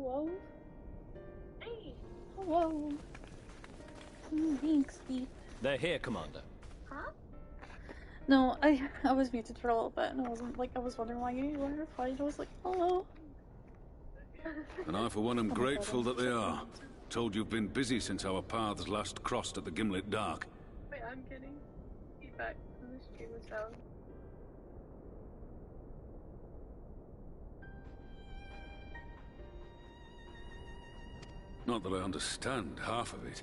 Hello? Hey! Hello! Thanks, Steve. They're here, Commander. Huh? No, I was muted for a little bit, and I wasn't, like, I was wondering why you weren't replying. I was like, hello? And I, for one, am Oh my grateful God, that they are. Told you've been busy since our paths last crossed at the Gimlet Dark. Wait, I'm getting feedback from the stream sound. Not that I understand half of it.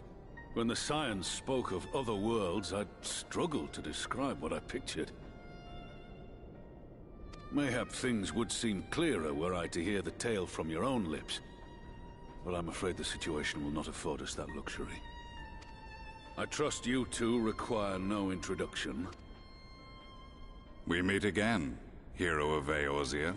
When the science spoke of other worlds, I struggled to describe what I pictured. Mayhap things would seem clearer were I to hear the tale from your own lips. But I'm afraid the situation will not afford us that luxury. I trust you two require no introduction. We meet again, hero of Eorzea.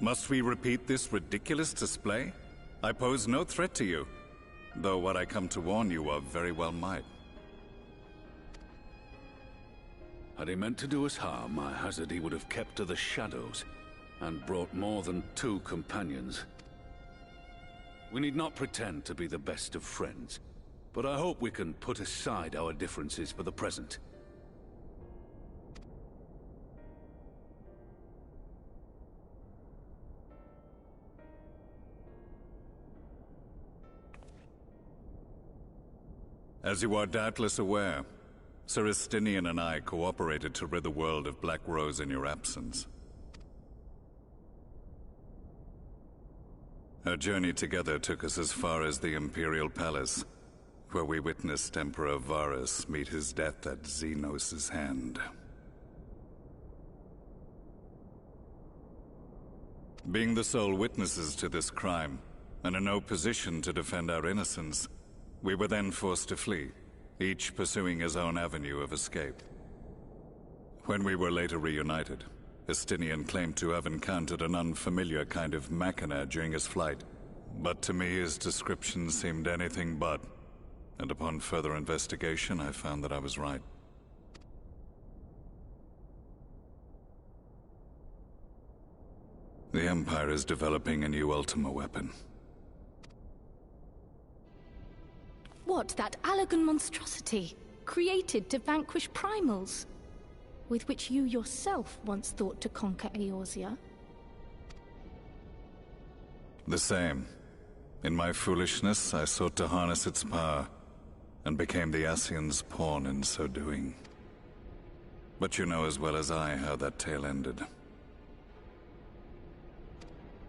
Must we repeat this ridiculous display? I pose no threat to you, though what I come to warn you of very well might. Had he meant to do us harm, I hazard he would have kept to the shadows, and brought more than 2 companions. We need not pretend to be the best of friends, but I hope we can put aside our differences for the present. As you are doubtless aware, Sir Estinian and I cooperated to rid the world of Black Rose in your absence. Our journey together took us as far as the Imperial Palace, where we witnessed Emperor Varus meet his death at Xenos' hand. Being the sole witnesses to this crime, and in no position to defend our innocence, we were then forced to flee, each pursuing his own avenue of escape. When we were later reunited, Estinian claimed to have encountered an unfamiliar kind of machina during his flight, but to me his description seemed anything but, and upon further investigation I found that I was right. The Empire is developing a new Ultima weapon. What, that Allagan monstrosity, created to vanquish primals, with which you yourself once thought to conquer Eorzea? The same. In my foolishness, I sought to harness its power, and became the Ascian's pawn in so doing. But you know as well as I how that tale ended.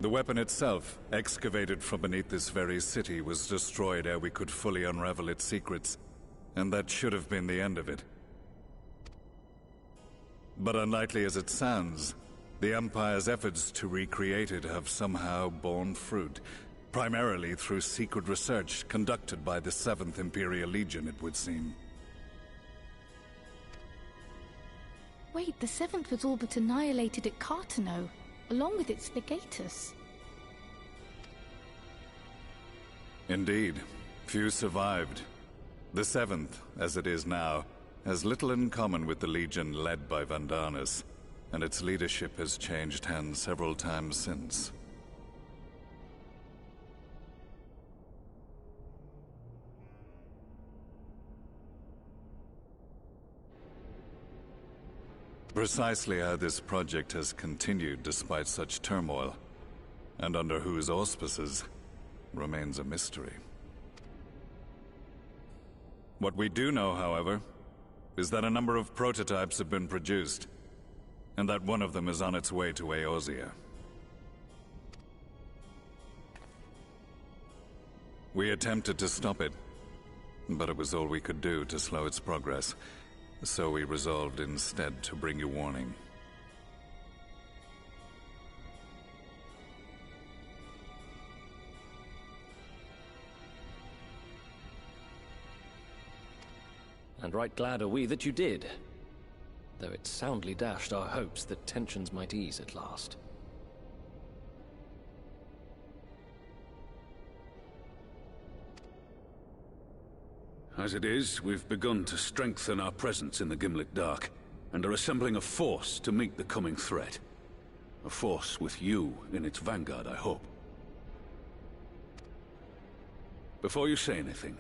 The weapon itself, excavated from beneath this very city, was destroyed ere we could fully unravel its secrets, and that should have been the end of it. But unlikely as it sounds, the Empire's efforts to recreate it have somehow borne fruit, primarily through secret research conducted by the 7th Imperial Legion, it would seem. Wait, the 7th was all but annihilated at Cartano, along with its legatus. Indeed. Few survived. The 7th, as it is now, has little in common with the Legion led by Vandanis, and its leadership has changed hands several times since. Precisely how this project has continued despite such turmoil, and under whose auspices, remains a mystery. What we do know, however, is that a number of prototypes have been produced, and that one of them is on its way to Eorzea. We attempted to stop it, but it was all we could do to slow its progress. So we resolved instead to bring you warning. And right glad are we that you did, though it soundly dashed our hopes that tensions might ease at last. As it is, we've begun to strengthen our presence in the Gimlet Dark, and are assembling a force to meet the coming threat. A force with you in its vanguard, I hope. Before you say anything,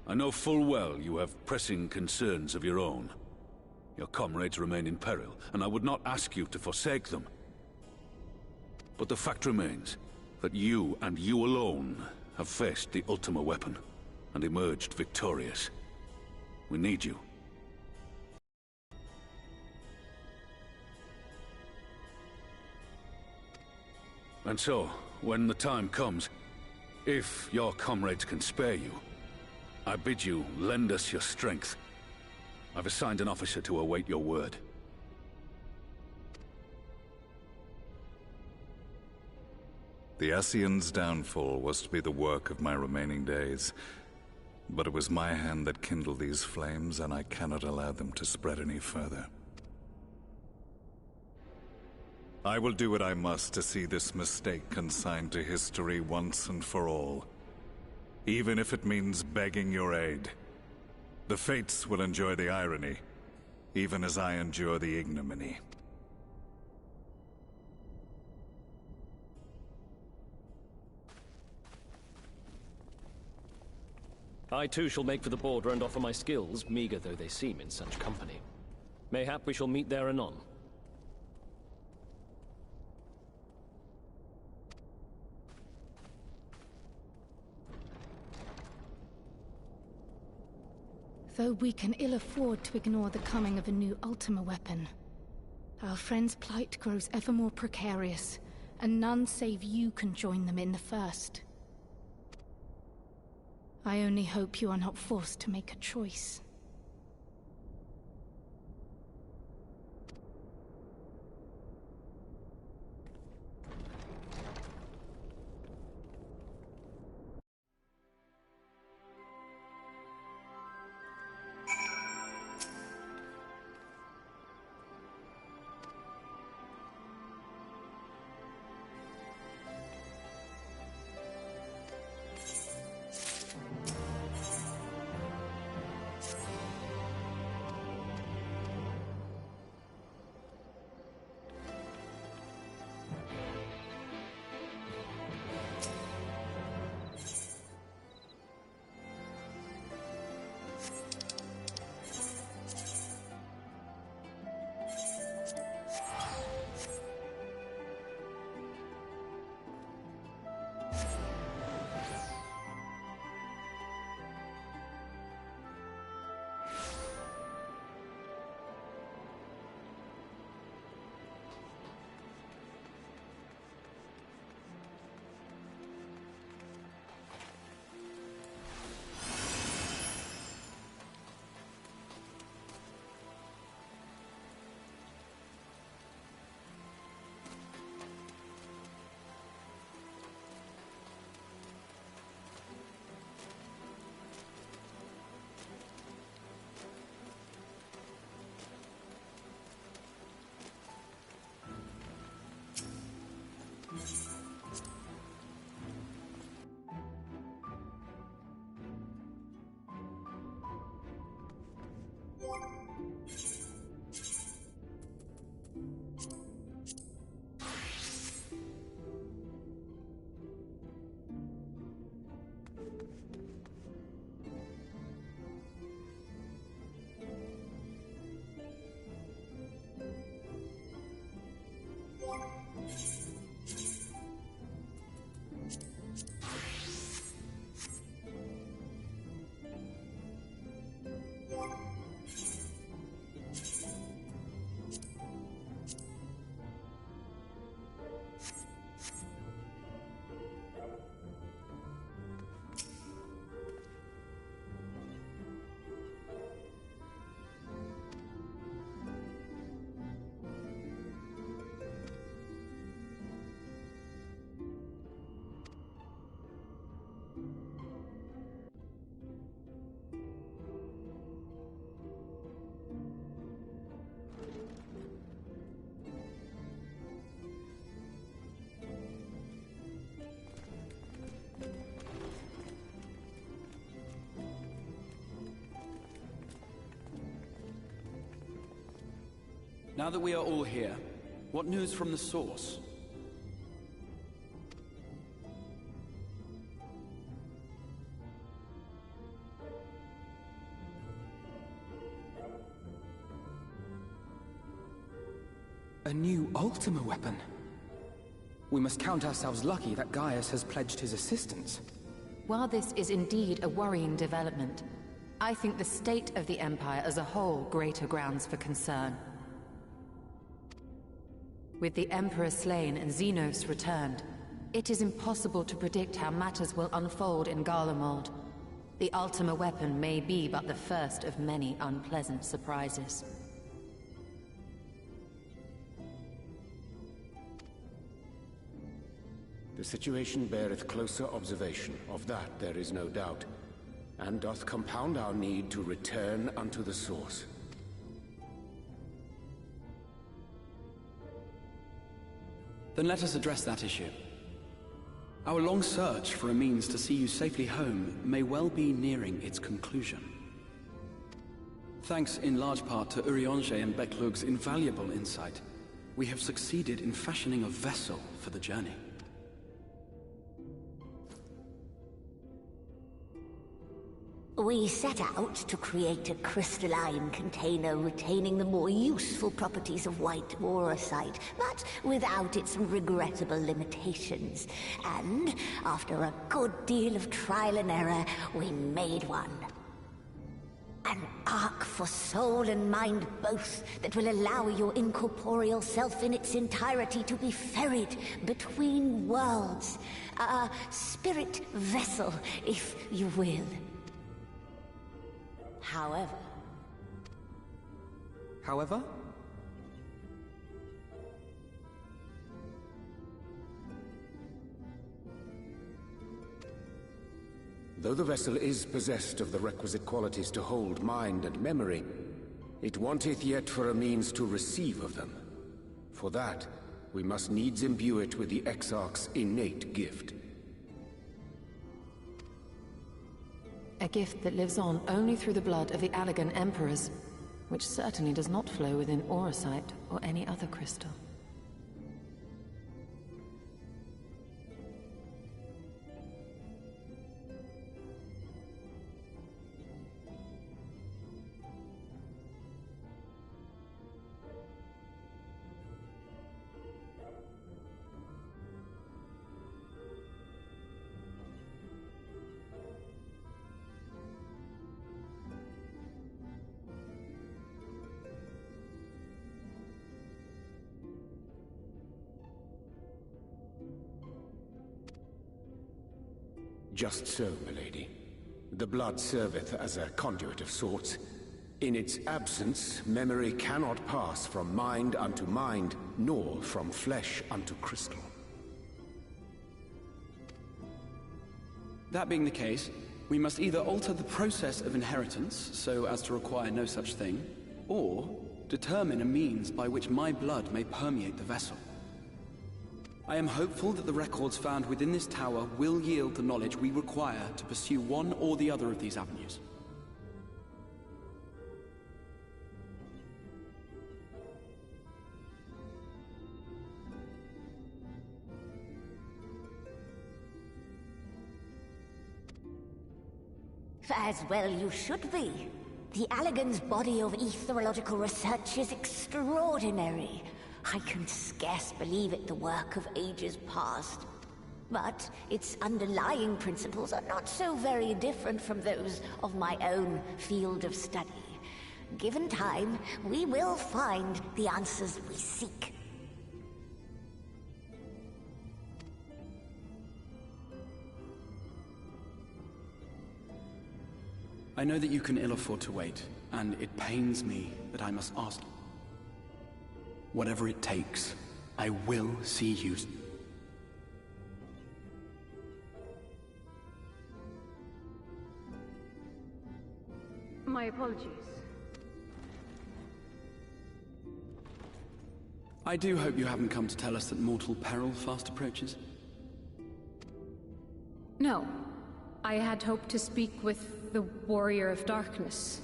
I know full well you have pressing concerns of your own. Your comrades remain in peril, and I would not ask you to forsake them. But the fact remains that you, and you alone, have faced the Ultima weapon, and emerged victorious. We need you. And so, when the time comes, if your comrades can spare you, I bid you lend us your strength. I've assigned an officer to await your word. The Ascian's downfall was to be the work of my remaining days. But it was my hand that kindled these flames, and I cannot allow them to spread any further. I will do what I must to see this mistake consigned to history once and for all. Even if it means begging your aid. The Fates will enjoy the irony, even as I endure the ignominy. I too shall make for the border and offer my skills, meager though they seem in such company. Mayhap we shall meet there anon. Though we can ill afford to ignore the coming of a new Ultima weapon, our friend's plight grows ever more precarious, and none save you can join them in the first. I only hope you are not forced to make a choice. Now that we are all here, what news from the source? A new Ultima weapon. We must count ourselves lucky that Gaius has pledged his assistance. While this is indeed a worrying development, I think the state of the Empire as a whole greater grounds for concern. With the Emperor slain and Xenos returned, it is impossible to predict how matters will unfold in Garlemald. The Ultima weapon may be but the first of many unpleasant surprises. The situation beareth closer observation, of that there is no doubt, and doth compound our need to return unto the source. Then let us address that issue. Our long search for a means to see you safely home may well be nearing its conclusion. Thanks in large part to Urianger and Beklug's invaluable insight, we have succeeded in fashioning a vessel for the journey. We set out to create a crystalline container retaining the more useful properties of white aurosite, but without its regrettable limitations. And after a good deal of trial and error, we made one. An ark for soul and mind both that will allow your incorporeal self in its entirety to be ferried between worlds. A spirit vessel, if you will. However? Though the vessel is possessed of the requisite qualities to hold mind and memory, it wanteth yet for a means to receive of them. For that, we must needs imbue it with the Exarch's innate gift. A gift that lives on only through the blood of the Allagan Emperors, which certainly does not flow within aurosite or any other crystal. Just so, milady. The blood serveth as a conduit of sorts. In its absence, memory cannot pass from mind unto mind, nor from flesh unto crystal. That being the case, we must either alter the process of inheritance so as to require no such thing, or determine a means by which my blood may permeate the vessel. I am hopeful that the records found within this tower will yield the knowledge we require to pursue one or the other of these avenues. As well you should be. The Allagan's body of etherological research is extraordinary. I can scarce believe it the work of ages past. But its underlying principles are not so very different from those of my own field of study. Given time, we will find the answers we seek. I know that you can ill afford to wait, and it pains me that I must ask. Whatever it takes, I will see you. My apologies. I do hope you haven't come to tell us that mortal peril fast approaches. No. I had hoped to speak with the Warrior of Darkness.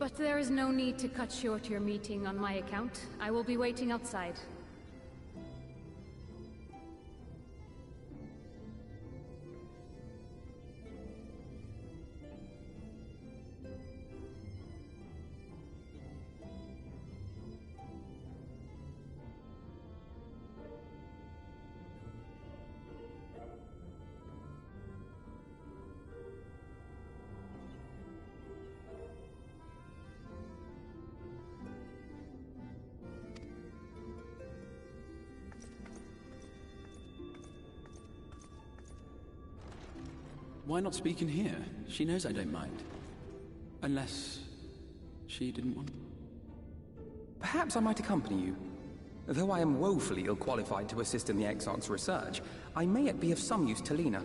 But there is no need to cut short your meeting on my account. I will be waiting outside. Why not speak in here? She knows I don't mind. Unless... she didn't want... Perhaps I might accompany you. Though I am woefully ill-qualified to assist in the Exarch's research, I may yet be of some use to Lena.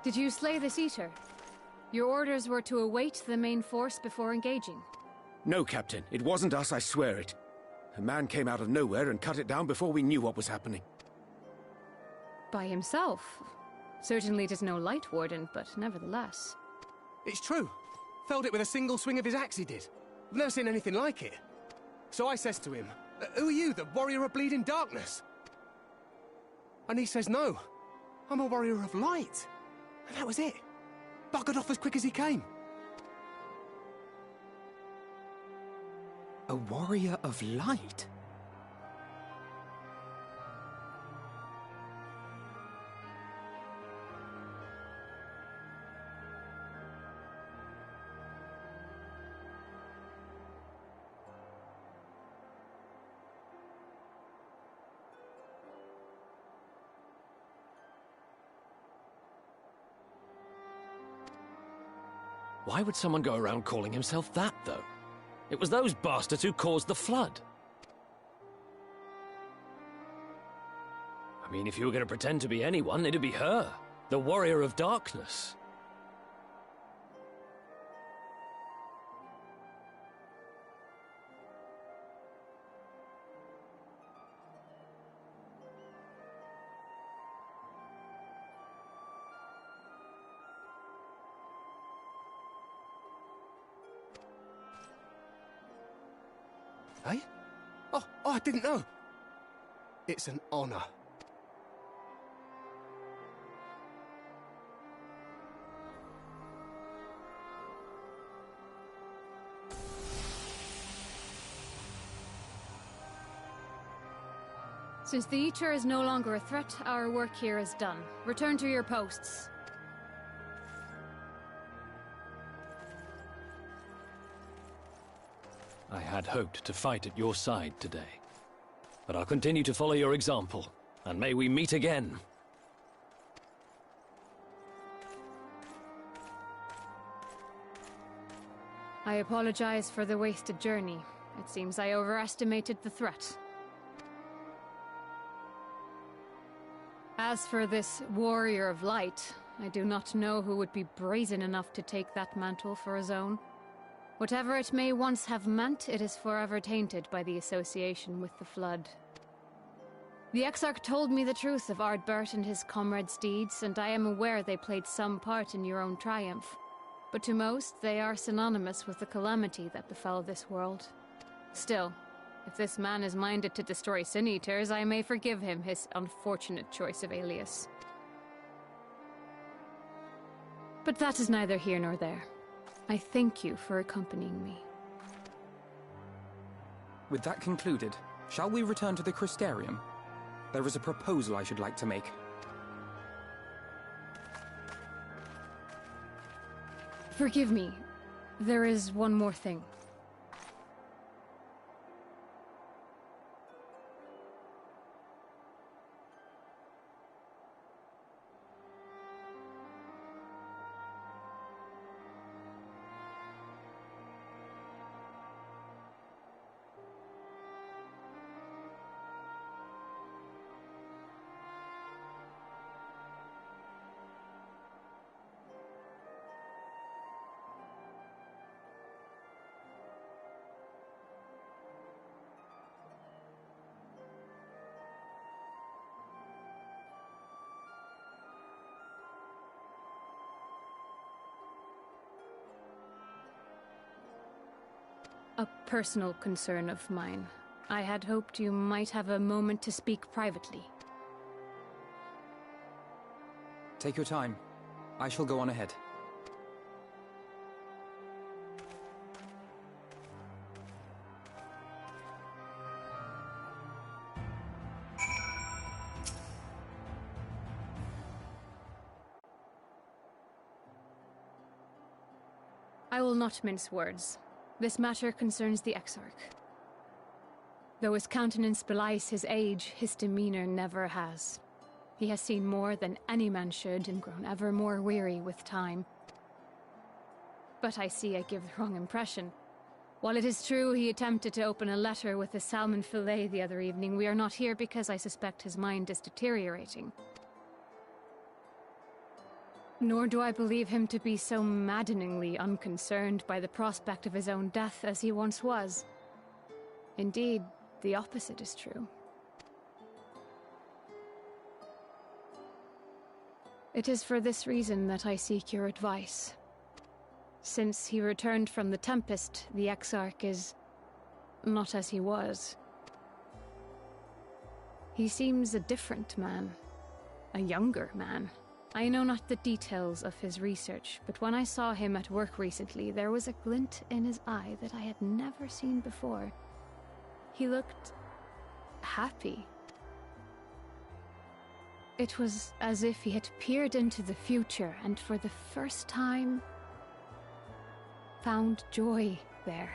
Did you slay this Eater? Your orders were to await the main force before engaging. No, Captain. It wasn't us, I swear it. A man came out of nowhere and cut it down before we knew what was happening. By himself? Certainly it is no Light Warden, but nevertheless. It's true. Felled it with a single swing of his axe, he did. I've never seen anything like it. So I says to him, "Who are you, the warrior of bleeding darkness?" And he says, "No, I'm a warrior of light." And that was it. Buggered off as quick as he came. A warrior of light? Why would someone go around calling himself that, though? It was those bastards who caused the flood. I mean, if you were going to pretend to be anyone, it'd be her. The Warrior of Darkness. Eh? Oh, I didn't know. It's an honor. Since the Eater is no longer a threat, our work here is done. Return to your posts. I had hoped to fight at your side today. But I'll continue to follow your example, and may we meet again. I apologize for the wasted journey. It seems I overestimated the threat. As for this Warrior of Light, I do not know who would be brazen enough to take that mantle for his own. Whatever it may once have meant, it is forever tainted by the association with the Flood. The Exarch told me the truth of Ardbert and his comrades' deeds, and I am aware they played some part in your own triumph. But to most, they are synonymous with the calamity that befell this world. Still, if this man is minded to destroy Sin Eaters, I may forgive him his unfortunate choice of alias. But that is neither here nor there. I thank you for accompanying me. With that concluded, shall we return to the Crystarium? There is a proposal I should like to make. Forgive me. There is one more thing. A personal concern of mine. I had hoped you might have a moment to speak privately. Take your time. I shall go on ahead. I will not mince words. This matter concerns the Exarch. Though his countenance belies his age, his demeanor never has. He has seen more than any man should and grown ever more weary with time. But I see I give the wrong impression. While it is true he attempted to open a letter with a salmon fillet the other evening, we are not here because I suspect his mind is deteriorating. Nor do I believe him to be so maddeningly unconcerned by the prospect of his own death as he once was. Indeed, the opposite is true. It is for this reason that I seek your advice. Since he returned from the Tempest, the Exarch is not as he was. He seems a different man, a younger man. I know not the details of his research, but when I saw him at work recently, there was a glint in his eye that I had never seen before. He looked happy. It was as if he had peered into the future and for the first time found joy there.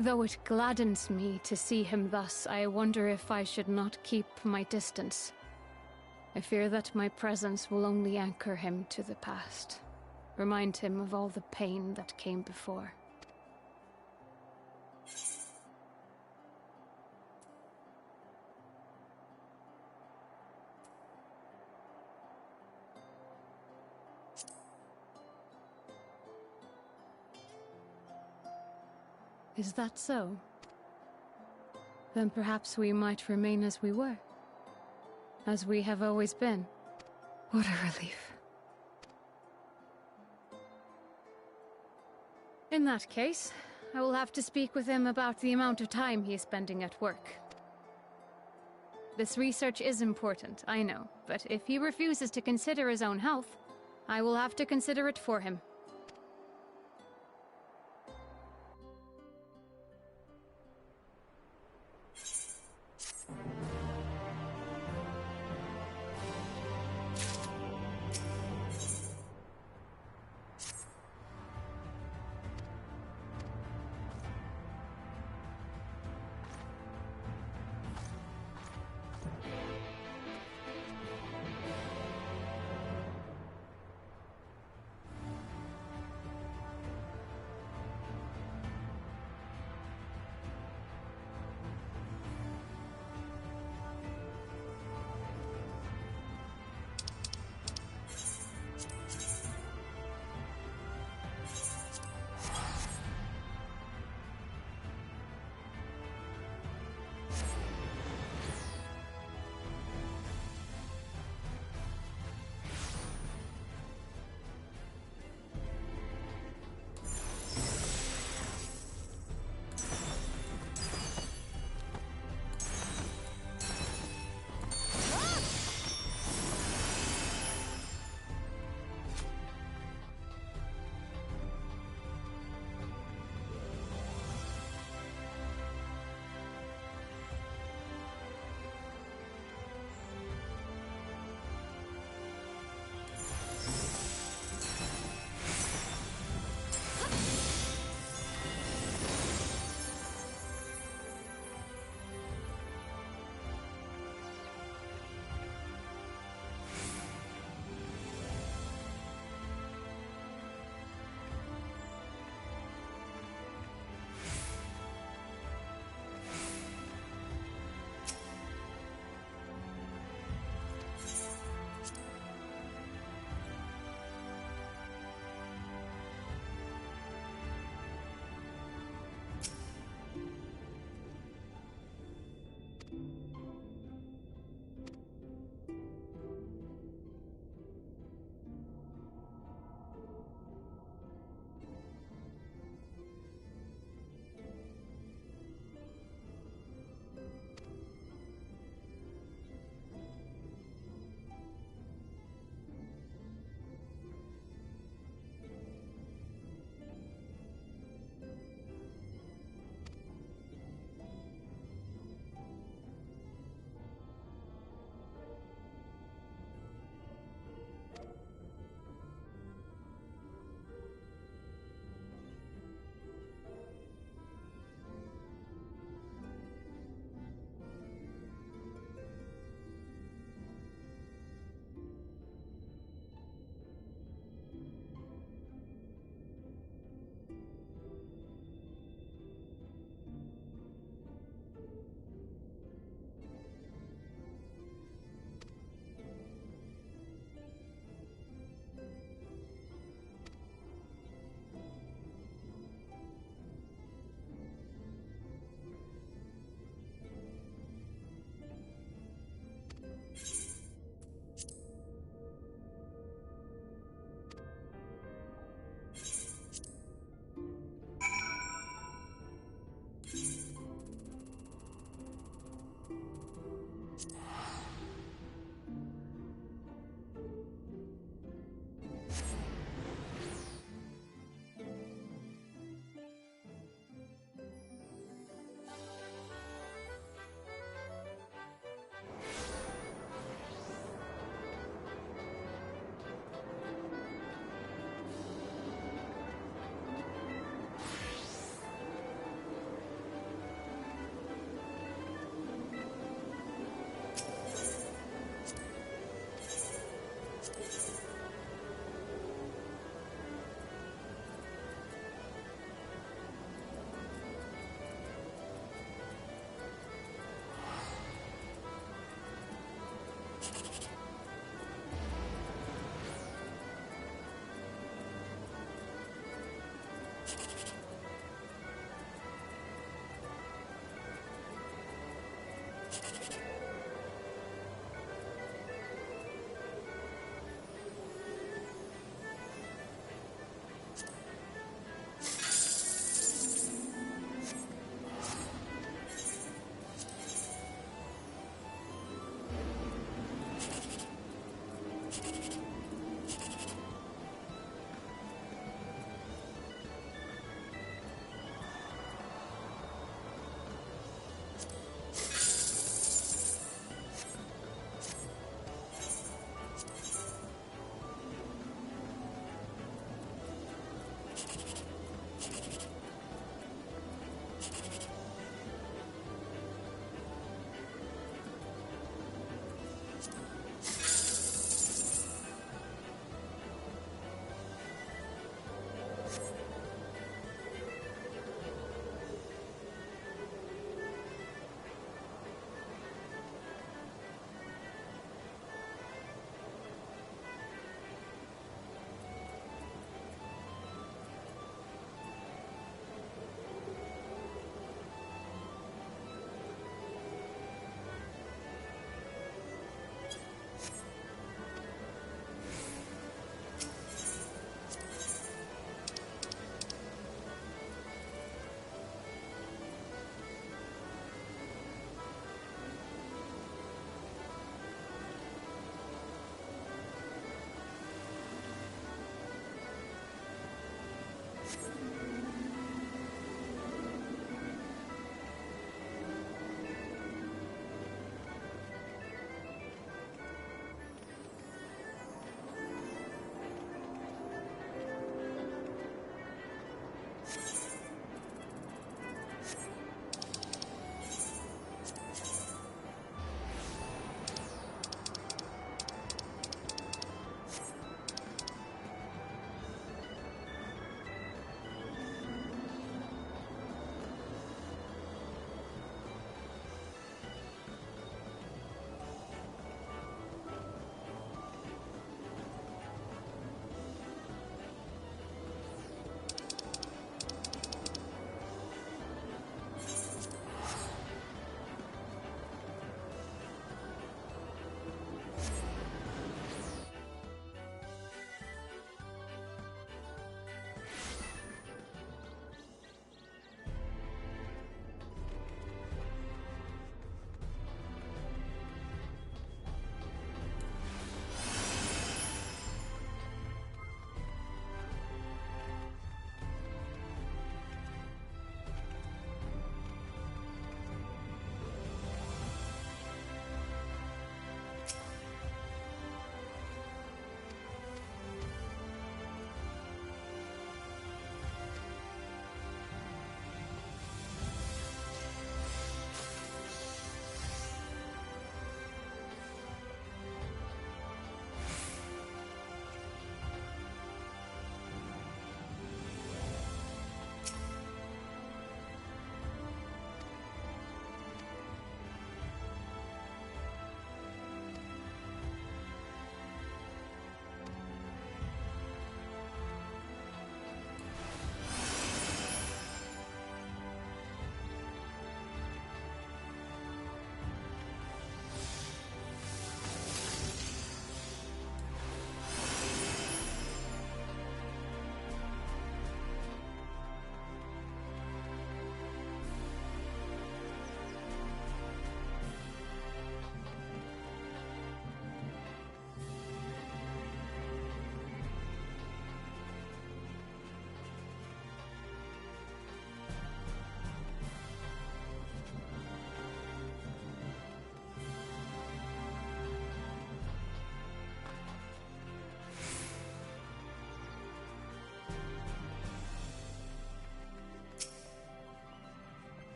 Though it gladdens me to see him thus, I wonder if I should not keep my distance. I fear that my presence will only anchor him to the past, remind him of all the pain that came before. Is that so? Then perhaps we might remain as we were. As we have always been. What a relief. In that case, I will have to speak with him about the amount of time he is spending at work. This research is important, I know, but if he refuses to consider his own health, I will have to consider it for him.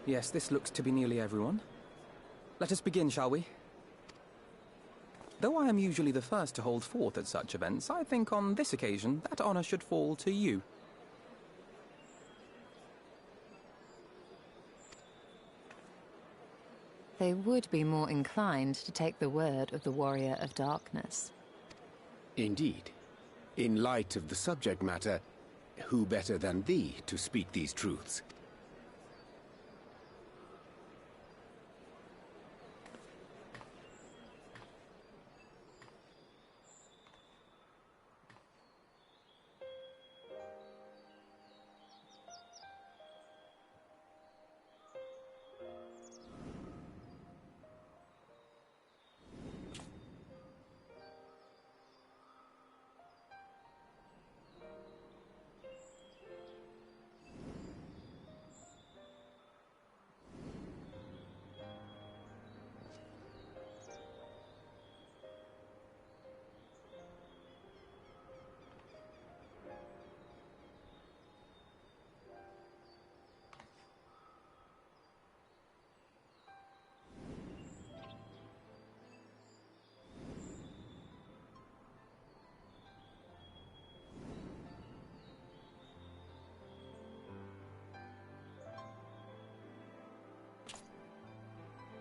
Yes, this looks to be nearly everyone. Let us begin, shall we? Though I am usually the first to hold forth at such events, I think on this occasion that honor should fall to you. They would be more inclined to take the word of the Warrior of Darkness. Indeed. In light of the subject matter, who better than thee to speak these truths?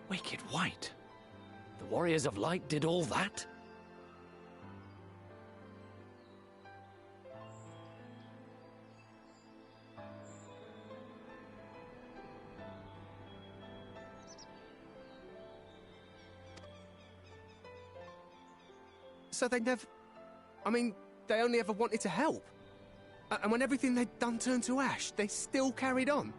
Wicked White? The Warriors of Light did all that? So they never... I mean, they only ever wanted to help. And when everything they'd done turned to ash, they still carried on.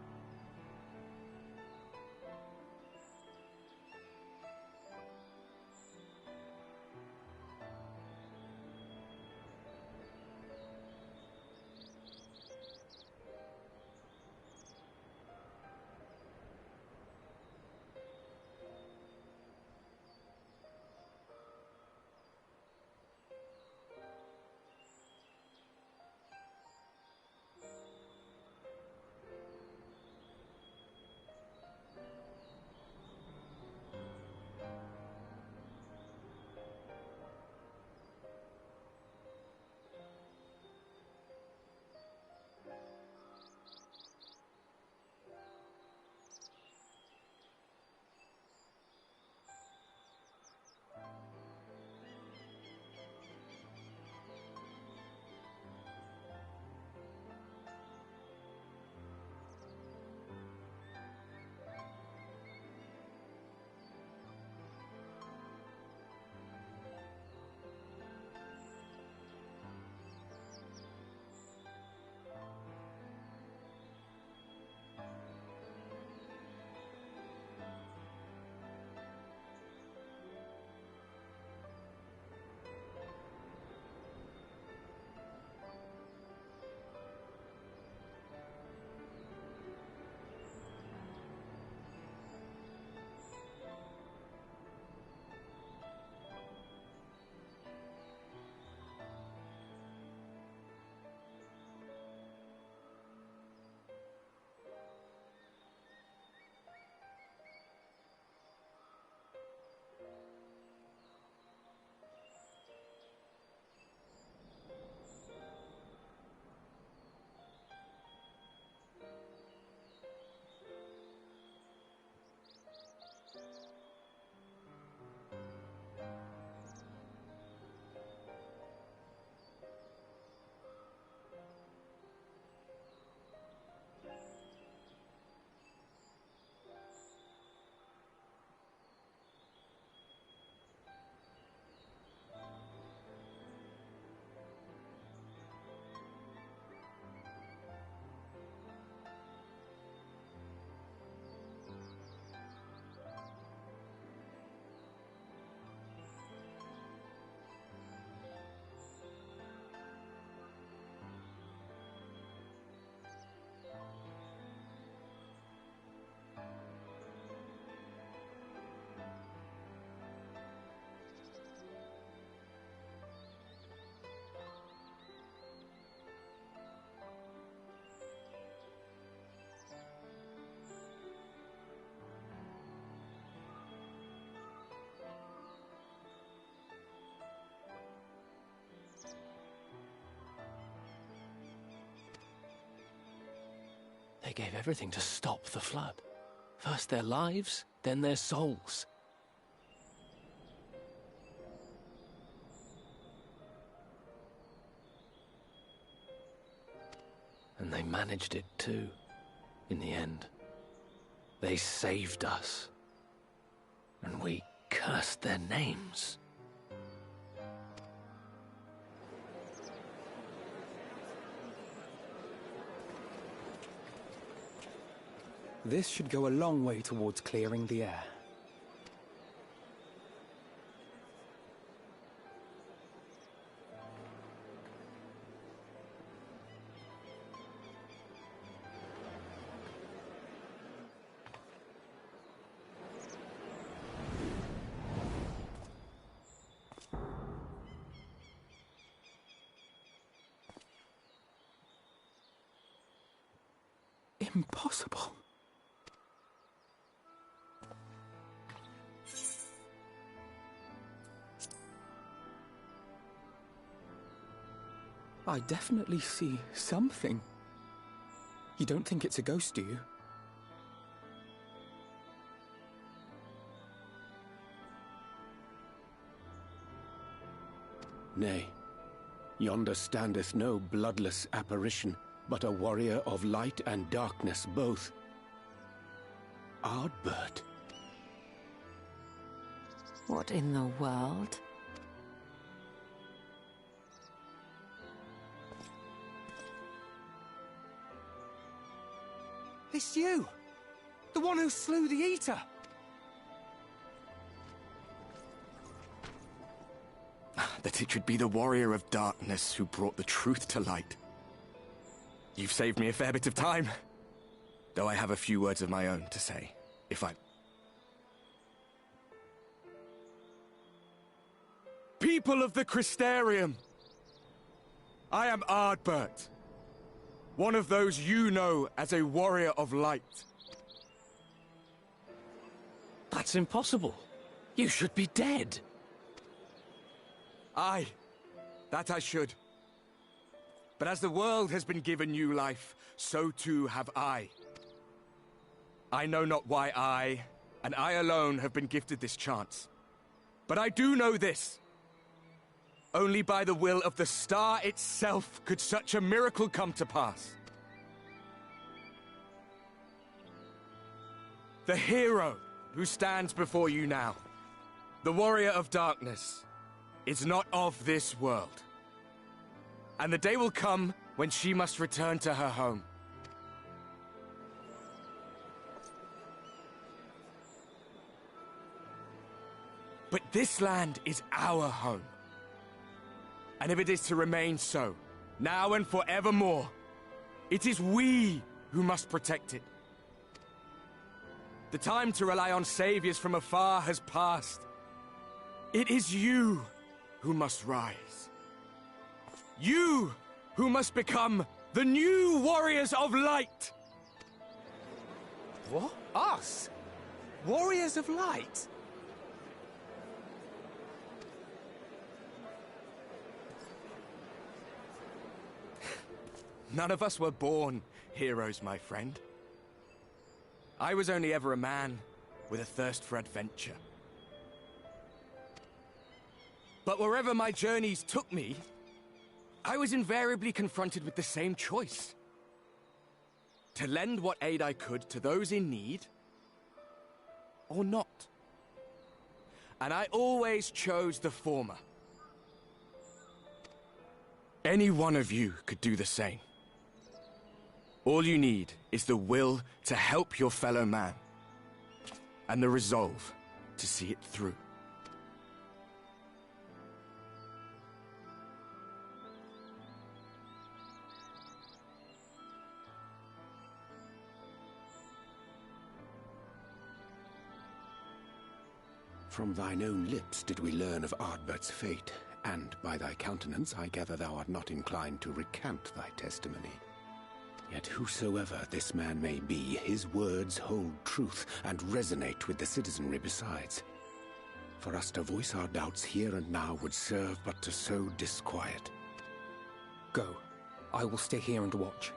They gave everything to stop the flood. First their lives, then their souls. And they managed it too, in the end. They saved us. And we cursed their names. This should go a long way towards clearing the air. Impossible. I definitely see something. You don't think it's a ghost, do you? Nay, yonder standeth no bloodless apparition, but a warrior of light and darkness both. Ardbert. What in the world? It's you! The one who slew the Eater! That it should be the warrior of darkness who brought the truth to light. You've saved me a fair bit of time. Though I have a few words of my own to say, if I... People of the Crystarium! I am Ardbert. One of those you know as a warrior of light. That's impossible. You should be dead. Aye, that I should. But as the world has been given new life, so too have I. I know not why I, and I alone, have been gifted this chance. But I do know this. Only by the will of the star itself could such a miracle come to pass. The hero who stands before you now, the warrior of darkness, is not of this world. And the day will come when she must return to her home. But this land is our home. And if it is to remain so, now and forevermore, it is we who must protect it. The time to rely on saviors from afar has passed. It is you who must rise. You who must become the new warriors of light! What? Us? Warriors of light? None of us were born heroes, my friend. I was only ever a man with a thirst for adventure. But wherever my journeys took me, I was invariably confronted with the same choice. To lend what aid I could to those in need, or not. And I always chose the former. Any one of you could do the same. All you need is the will to help your fellow man, and the resolve to see it through. From thine own lips did we learn of Ardbert's fate, and by thy countenance I gather thou art not inclined to recant thy testimony. Yet whosoever this man may be, his words hold truth and resonate with the citizenry besides. For us to voice our doubts here and now would serve but to sow disquiet. Go. I will stay here and watch.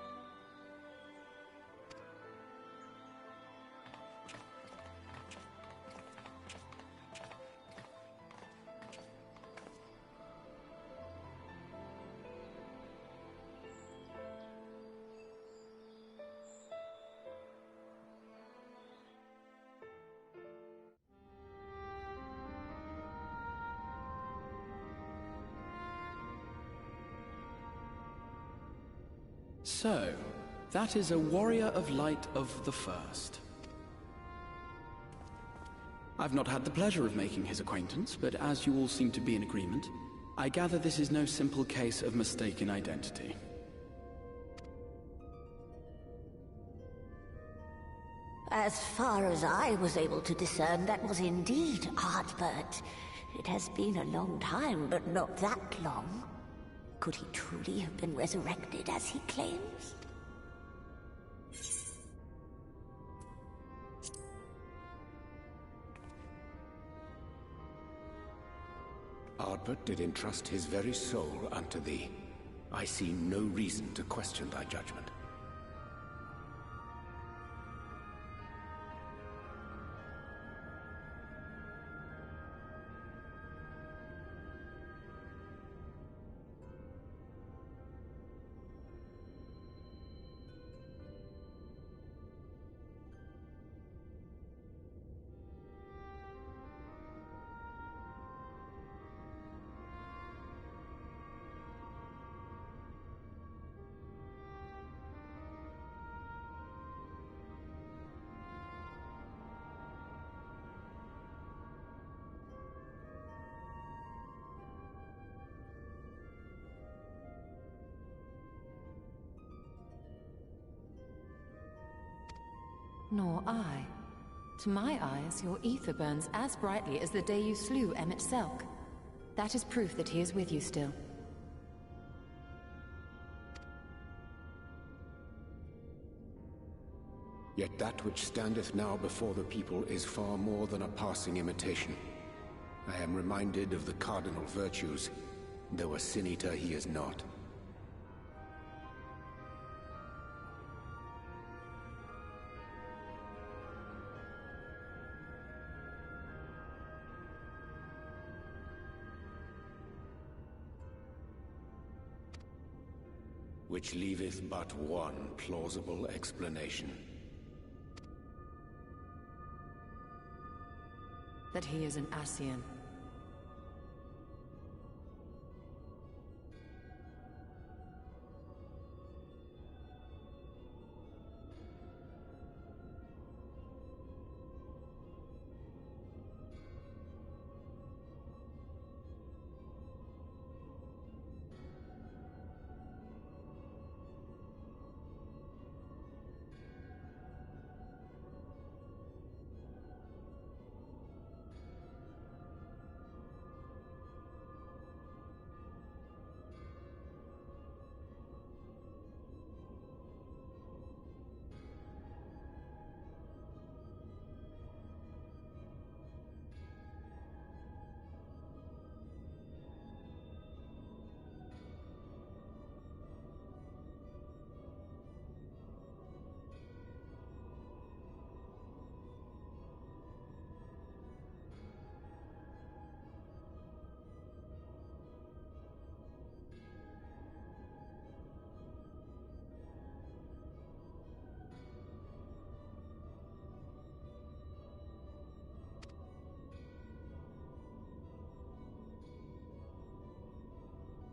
So, that is a warrior of light of the first. I've not had the pleasure of making his acquaintance, but as you all seem to be in agreement, I gather this is no simple case of mistaken identity. As far as I was able to discern, that was indeed Ardbert. It has been a long time, but not that long. Could he truly have been resurrected as he claims? Ardbert did entrust his very soul unto thee. I see no reason to question thy judgment. Nor I. To my eyes, your ether burns as brightly as the day you slew Emmett Selk. That is proof that he is with you still. Yet that which standeth now before the people is far more than a passing imitation. I am reminded of the cardinal virtues, though a sin-eater he is not. Which leaveth but one plausible explanation. That he is an Ascian.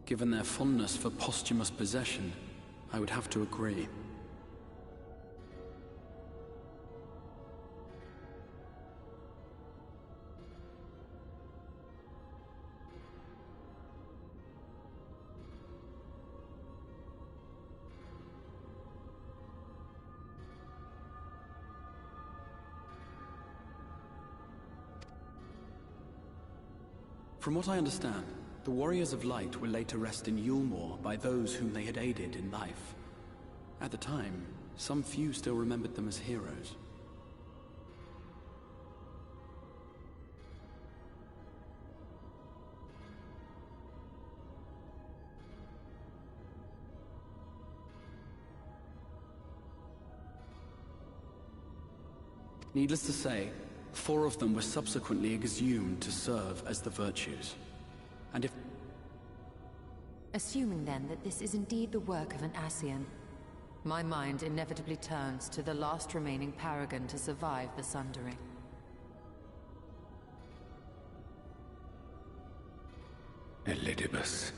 Given their fondness for posthumous possession, I would have to agree. From what I understand, the Warriors of Light will lay to rest in Yulmore by those whom they had aided in life. At the time, some few still remembered them as heroes. Needless to say, 4 of them were subsequently exhumed to serve as the virtues. And if... Assuming then that this is indeed the work of an Ascian, my mind inevitably turns to the last remaining paragon to survive the Sundering. Elidibus.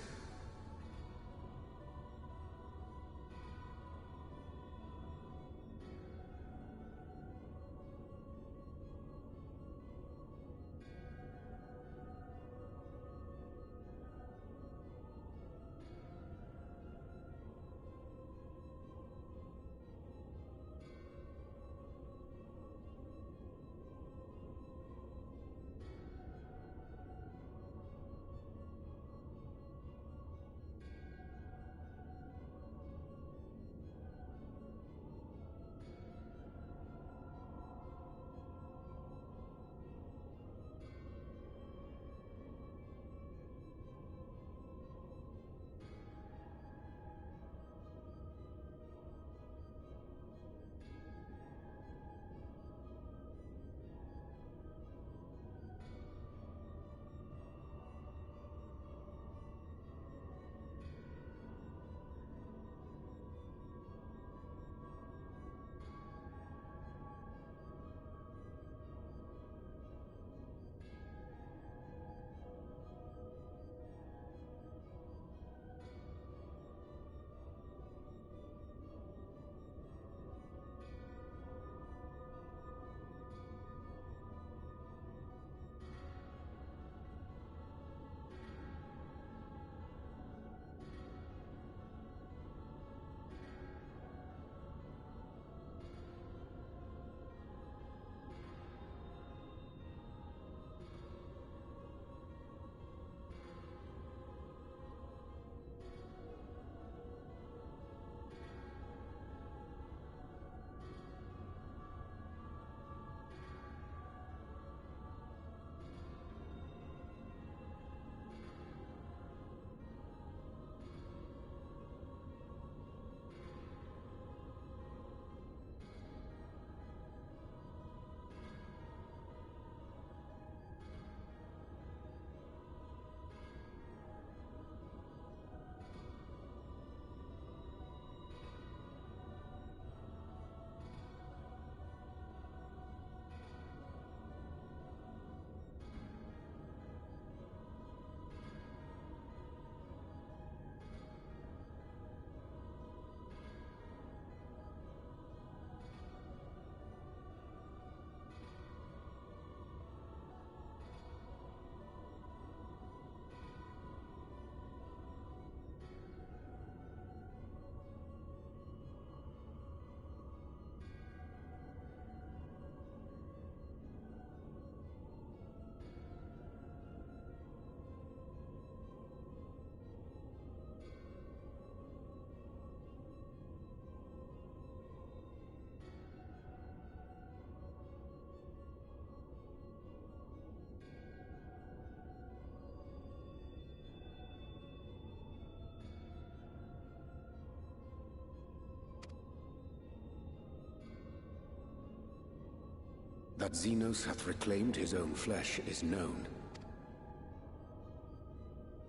That Xenos hath reclaimed his own flesh is known.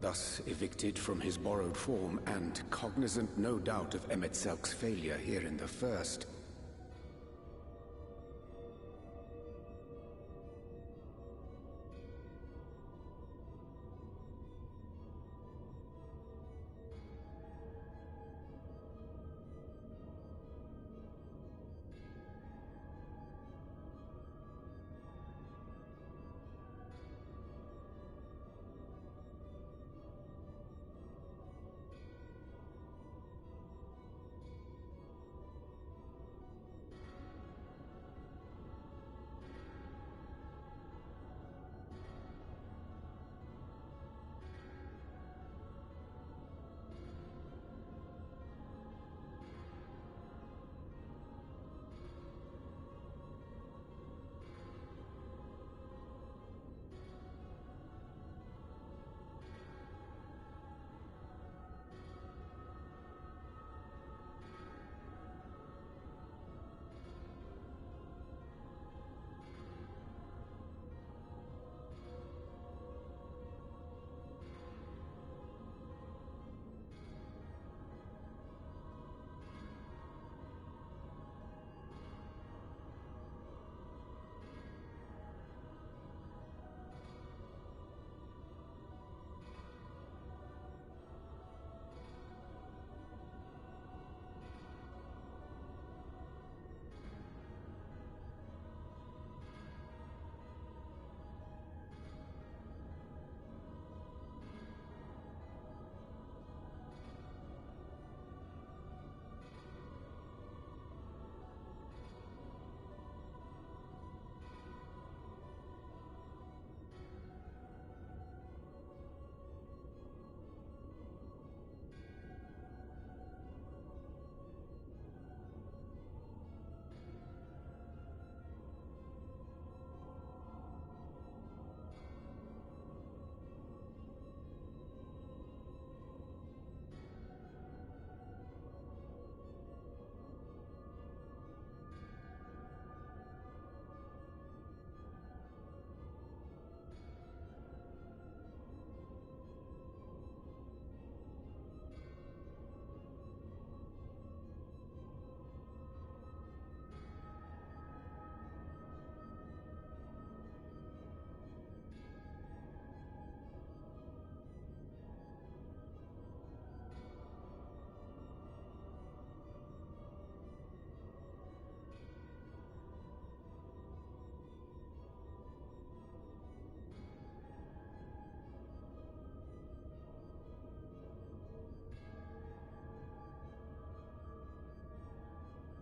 Thus evicted from his borrowed form, and cognizant no doubt of Ffxiv's failure here in the First,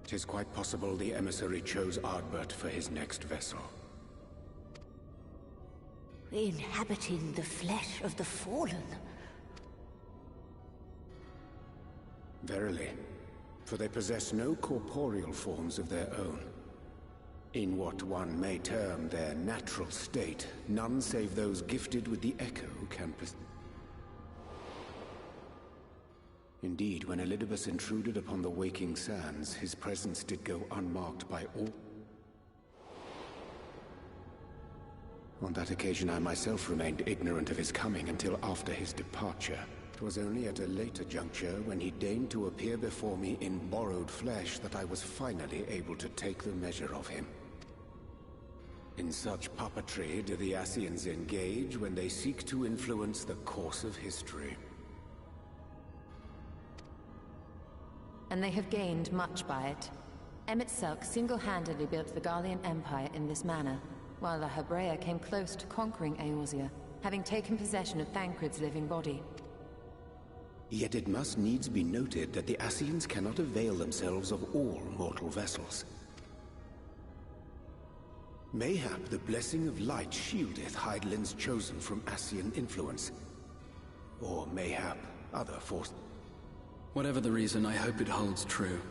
it is quite possible the emissary chose Ardbert for his next vessel. Inhabiting the flesh of the fallen. Verily, for they possess no corporeal forms of their own. In what one may term their natural state, none save those gifted with the echo can Indeed, when Elidibus intruded upon the waking sands, his presence did go unmarked by all. On that occasion, I myself remained ignorant of his coming until after his departure. It was only at a later juncture, when he deigned to appear before me in borrowed flesh, that I was finally able to take the measure of him. In such puppetry do the Ascians engage when they seek to influence the course of history. And they have gained much by it. Ffxiv single-handedly built the Garlean Empire in this manner, while the Hebrea came close to conquering Eorzea, having taken possession of Thancred's living body. Yet it must needs be noted that the Ascians cannot avail themselves of all mortal vessels. Mayhap the blessing of light shieldeth Hydaelyn's chosen from Ascian influence. Or mayhap other force. Whatever the reason, I hope it holds true.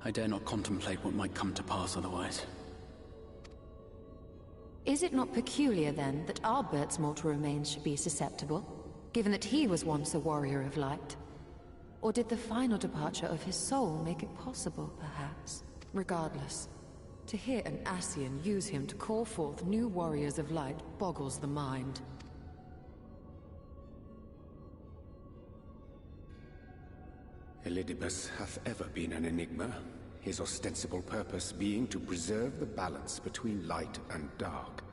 I dare not contemplate what might come to pass otherwise. Is it not peculiar, then, that Ardbert's mortal remains should be susceptible, given that he was once a warrior of light? Or did the final departure of his soul make it possible, perhaps? Regardless, To hear an Ascian use him to call forth new warriors of light boggles the mind. Elidibus hath ever been an enigma, his ostensible purpose being to preserve the balance between light and dark.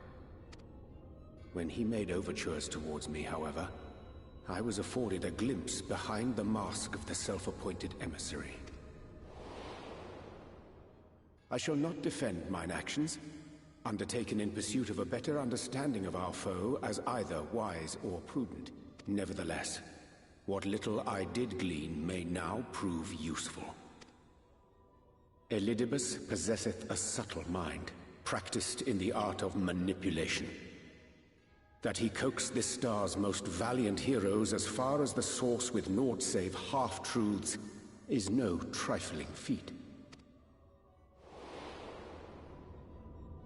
When he made overtures towards me, however, I was afforded a glimpse behind the mask of the self-appointed emissary. I shall not defend mine actions, undertaken in pursuit of a better understanding of our foe as either wise or prudent. Nevertheless, what little I did glean may now prove useful. Elidibus possesseth a subtle mind, practiced in the art of manipulation. That he coaxed this star's most valiant heroes as far as the source with naught save half-truths is no trifling feat.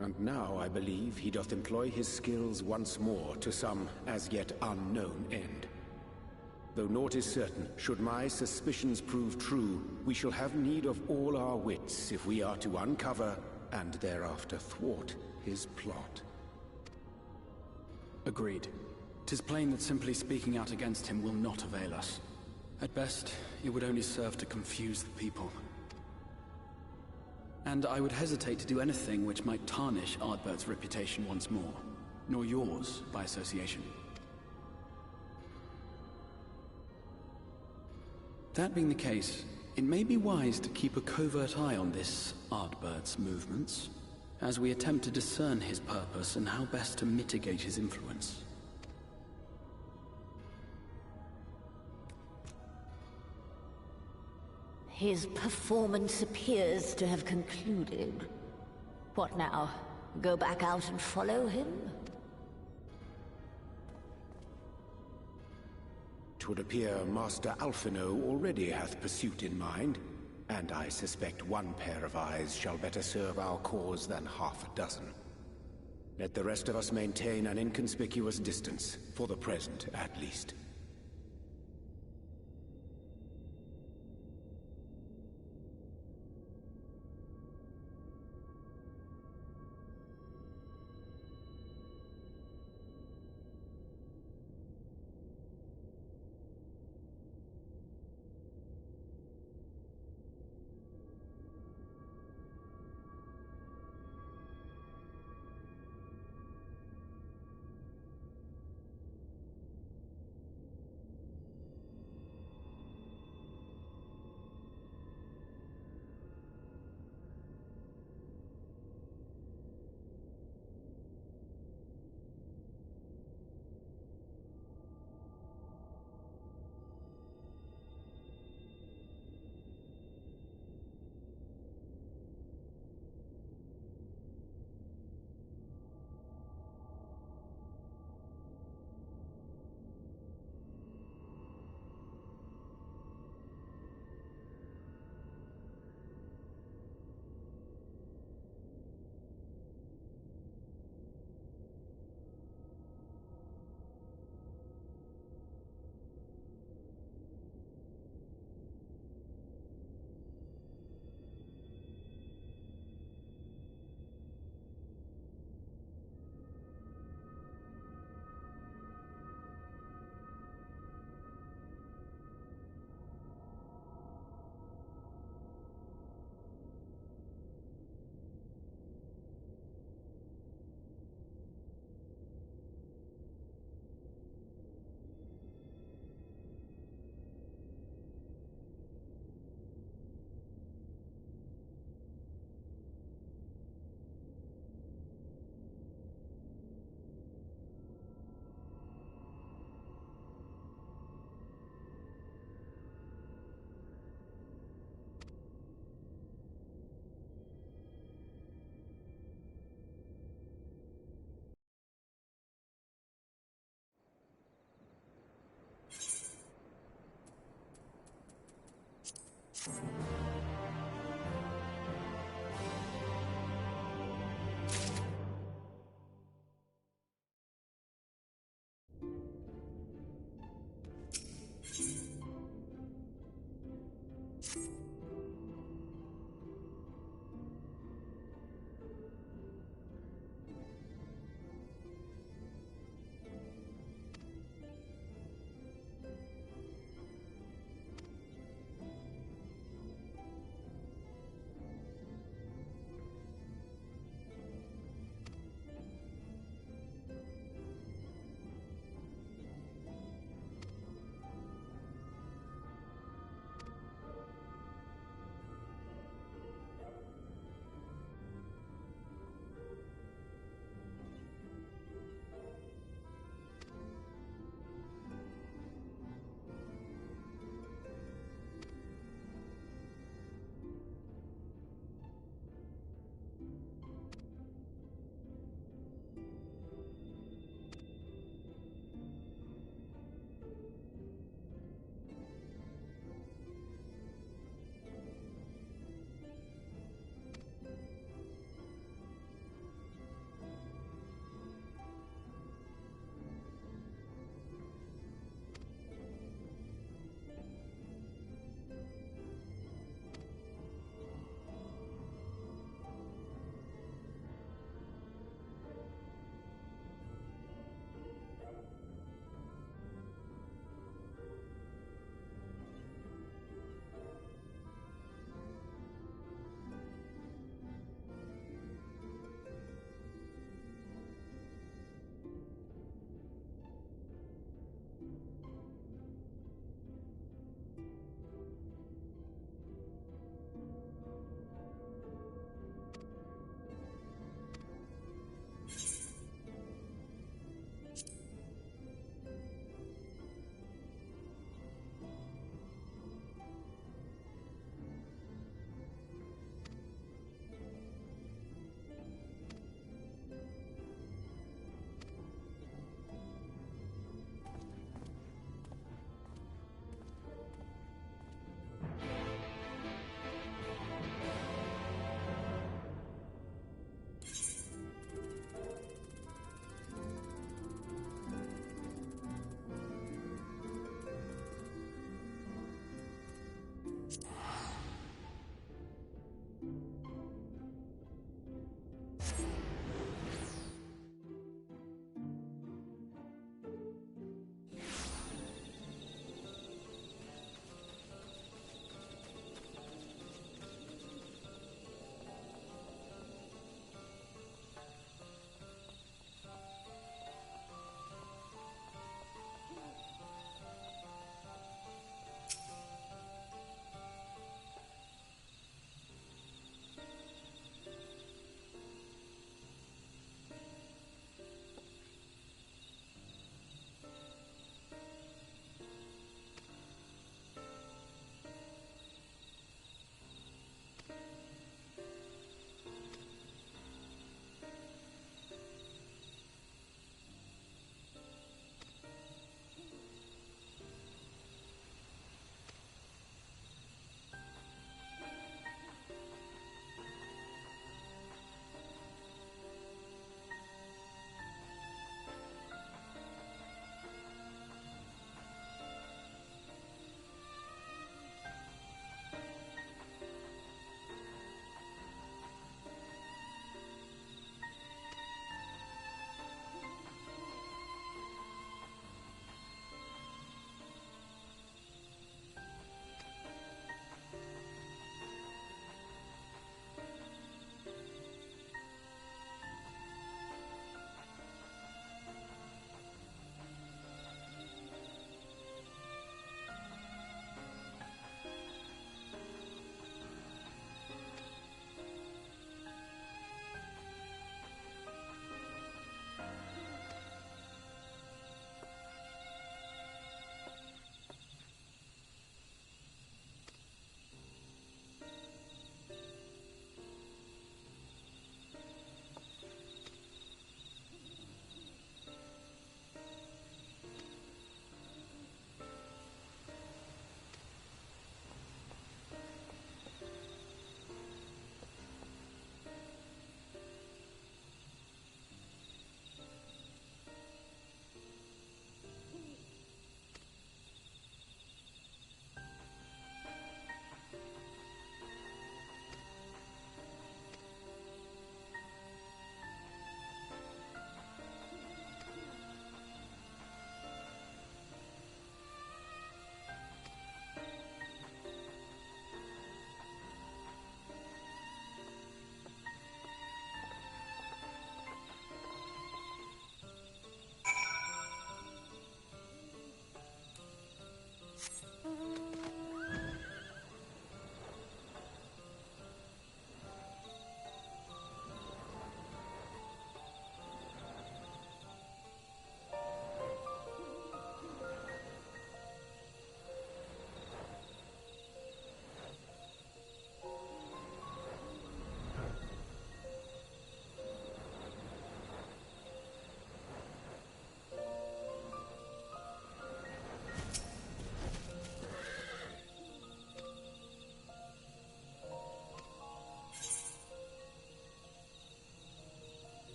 And now I believe he doth employ his skills once more to some as yet unknown end. Though naught is certain, should my suspicions prove true, we shall have need of all our wits if we are to uncover and thereafter thwart his plot. Agreed. 'Tis plain that simply speaking out against him will not avail us. At best, it would only serve to confuse the people. And I would hesitate to do anything which might tarnish Ardbert's reputation once more, nor yours by association. That being the case, it may be wise to keep a covert eye on this Ardbert's movements, as we attempt to discern his purpose and how best to mitigate his influence. His performance appears to have concluded. What now? Go back out and follow him? 'Twould appear Master Alphino already hath pursuit in mind, and I suspect one pair of eyes shall better serve our cause than half a dozen. Let the rest of us maintain an inconspicuous distance, for the present at least.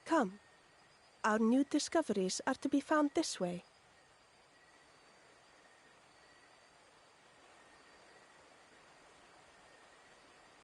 Come. Our new discoveries are to be found this way.